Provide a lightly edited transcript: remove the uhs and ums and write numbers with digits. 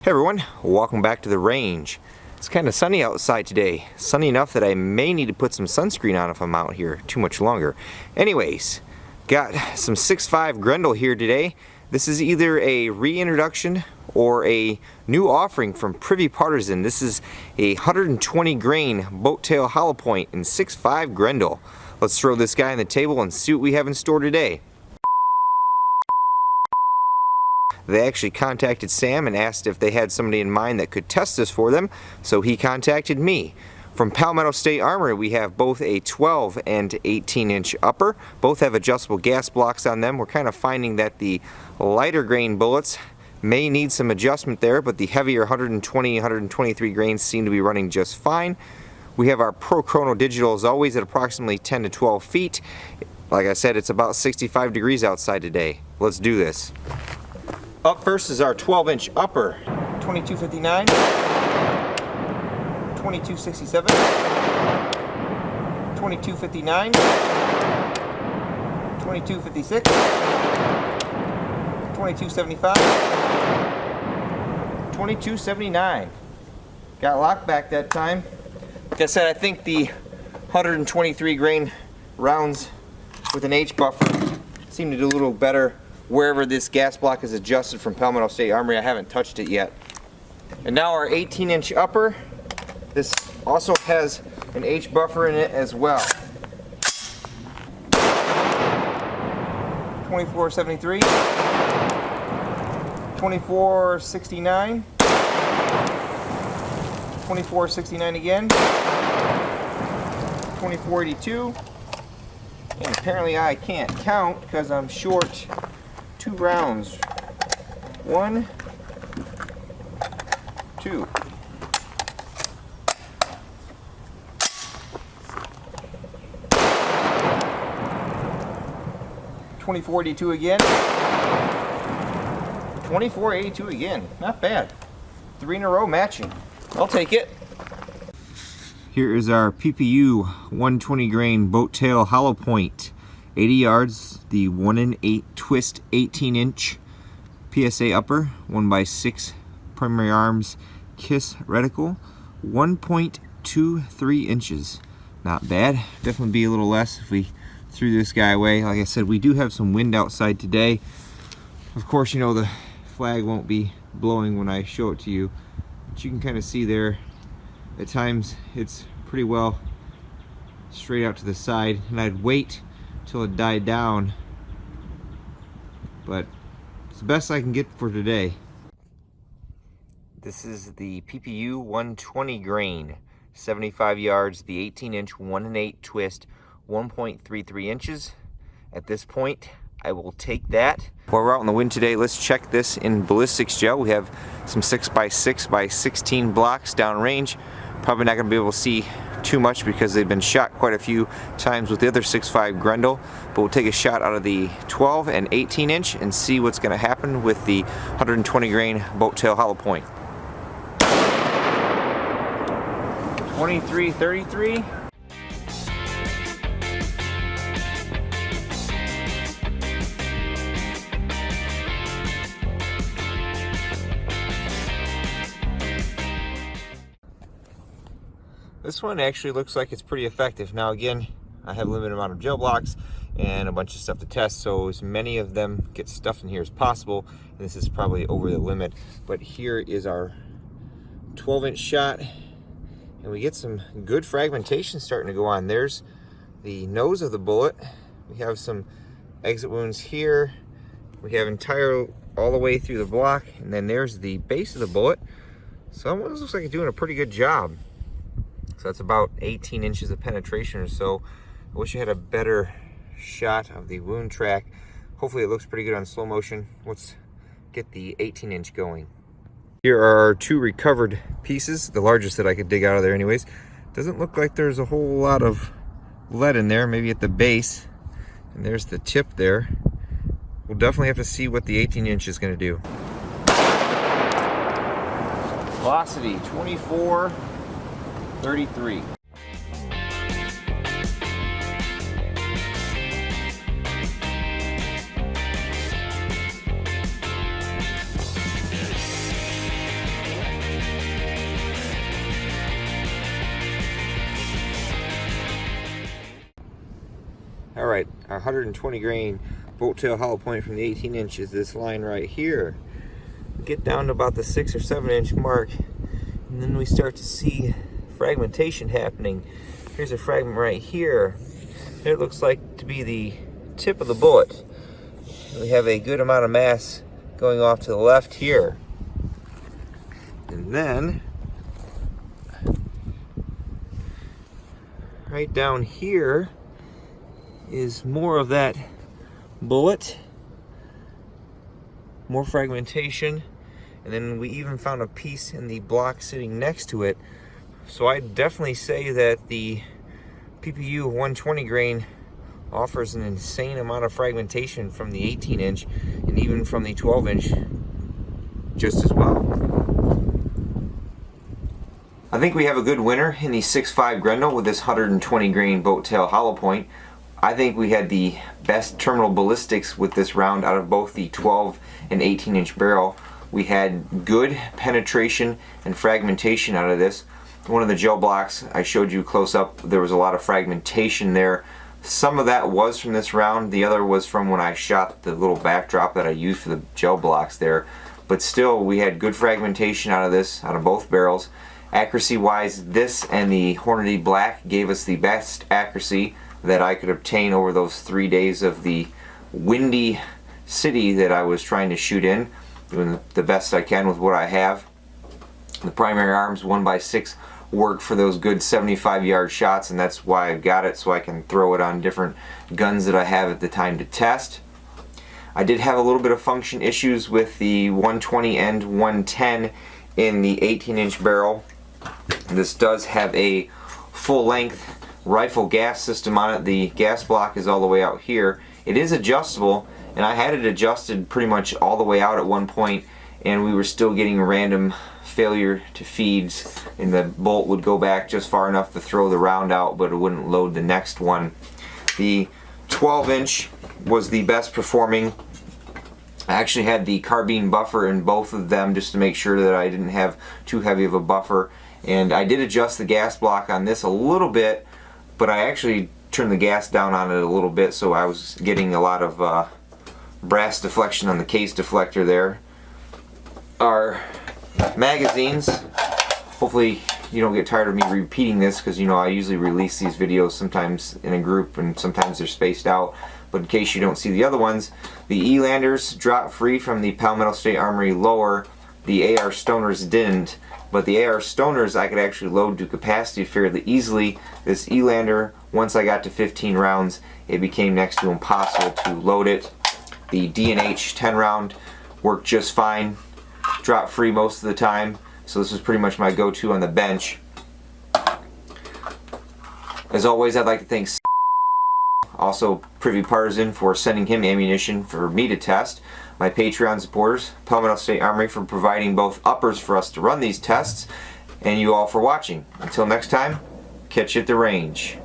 Hey everyone, welcome back to the range. It's kind of sunny outside today. Sunny enough that I may need to put some sunscreen on if I'm out here too much longer. Anyways, got some 6.5 Grendel here today. This is either a reintroduction or a new offering from Prvi Partizan. This is a 120 grain boat tail hollow point in 6.5 Grendel. Let's throw this guy on the table and see what we have in store today. They actually contacted Sam and asked if they had somebody in mind that could test this for them, so he contacted me. From Palmetto State Armory, we have both a 12 and 18-inch upper. Both have adjustable gas blocks on them. We're kind of finding that the lighter grain bullets may need some adjustment there, but the heavier 120, 123 grains seem to be running just fine. We have our Pro Chrono Digital as always at approximately 10 to 12 feet. Like I said, it's about 65 degrees outside today. Let's do this. Up first is our 12-inch upper, 2259, 2267, 2259, 2256, 2275, 2279. Got locked back that time. Like I said, I think the 123 grain rounds with an H buffer seem to do a little better wherever this gas block is adjusted from Palmetto State Armory. I haven't touched it yet. And now our 18-inch upper. This also has an H buffer in it as well. 2473, 2469, 2469 again, 2482, and apparently I can't count because I'm short 2 rounds. 1, 2. $24.82 again. $24.82 again. Not bad. 3 in a row matching. I'll take it. Here is our PPU 120 grain boat tail hollow point. 80 yards, the 1 twist 18-inch PSA upper, 1x6 primary arms KISS reticle, 1.23 inches. Not bad. Definitely be a little less if we threw this guy away. Like I said, we do have some wind outside today. Of course, you know the flag won't be blowing when I show it to you, but you can kind of see there at times it's pretty well straight out to the side, and I'd wait till it died down, but it's the best I can get for today. This is the PPU 120 grain, 75 yards, the 18-inch 1 twist, 1.33 inches. At this point, I will take that. While we're out in the wind today, let's check this in ballistics gel. We have some 6x6x16 blocks downrange. Probably not going to be able to see too much because they've been shot quite a few times with the other 6.5 Grendel, but we'll take a shot out of the 12 and 18-inch and see what's going to happen with the 120 grain boat tail hollow point. 2333. This one actually looks like it's pretty effective. Now again, I have a limited amount of gel blocks and a bunch of stuff to test, so as many of them get stuffed in here as possible. And this is probably over the limit, but here is our 12-inch shot, and we get some good fragmentation starting to go on. There's the nose of the bullet. We have some exit wounds here. We have entire all the way through the block, and then there's the base of the bullet. So it looks like it's doing a pretty good job. So that's about 18 inches of penetration or so. I wish I had a better shot of the wound track. Hopefully it looks pretty good on slow motion. Let's get the 18-inch going. Here are our 2 recovered pieces, the largest that I could dig out of there anyways. Doesn't look like there's a whole lot of lead in there, maybe at the base. And there's the tip there. We'll definitely have to see what the 18-inch is going to do. Velocity 2433. Alright, our 120 grain bolt tail hollow point from the 18 inch is this line right here. Get down to about the 6 or 7 inch mark, and then we start to see fragmentation happening. Here's a fragment right here. It looks like to be the tip of the bullet. We have a good amount of mass going off to the left here. And then right down here is more of that bullet, more fragmentation, and then we even found a piece in the block sitting next to it. So I definitely say that the PPU 120 grain offers an insane amount of fragmentation from the 18 inch and even from the 12 inch just as well. I think we have a good winner in the 6.5 Grendel with this 120 grain boat tail hollow point. I think we had the best terminal ballistics with this round out of both the 12 and 18 inch barrel. We had good penetration and fragmentation out of this. One of the gel blocks I showed you close up, there was a lot of fragmentation there. Some of that was from this round, the other was from when I shot the little backdrop that I used for the gel blocks there. But still, we had good fragmentation out of this, out of both barrels. Accuracy wise, this and the Hornady Black gave us the best accuracy that I could obtain over those 3 days of the windy city that I was trying to shoot in, doing the best I can with what I have. The primary arms 1x6 work for those good 75-yard shots, and that's why I've got it, so I can throw it on different guns that I have at the time to test. I did have a little bit of function issues with the 120 and 110 in the 18-inch barrel. This does have a full-length rifle gas system on it. The gas block is all the way out here. It is adjustable, and I had it adjusted pretty much all the way out at one point, and we were still getting random failure to feeds, and the bolt would go back just far enough to throw the round out, but it wouldn't load the next one. The 12-inch was the best performing. I actually had the carbine buffer in both of them just to make sure that I didn't have too heavy of a buffer, and I did adjust the gas block on this a little bit, but I actually turned the gas down on it a little bit, so I was getting a lot of brass deflection on the case deflector there. Our magazines, hopefully you don't get tired of me repeating this, because you know I usually release these videos sometimes in a group and sometimes they're spaced out, but in case you don't see the other ones, the Elanders drop free from the Palmetto State Armory lower. The AR Stoners didn't, but the AR Stoners I could actually load to capacity fairly easily. This Elander, once I got to 15 rounds, it became next to impossible to load it. The D&H 10 round worked just fine, drop free most of the time, so this was pretty much my go-to on the bench. As always, I'd like to thank also Prvi Partizan for sending him ammunition for me to test, my Patreon supporters, Palmetto State Armory for providing both uppers for us to run these tests, and you all for watching. Until next time, catch you at the range.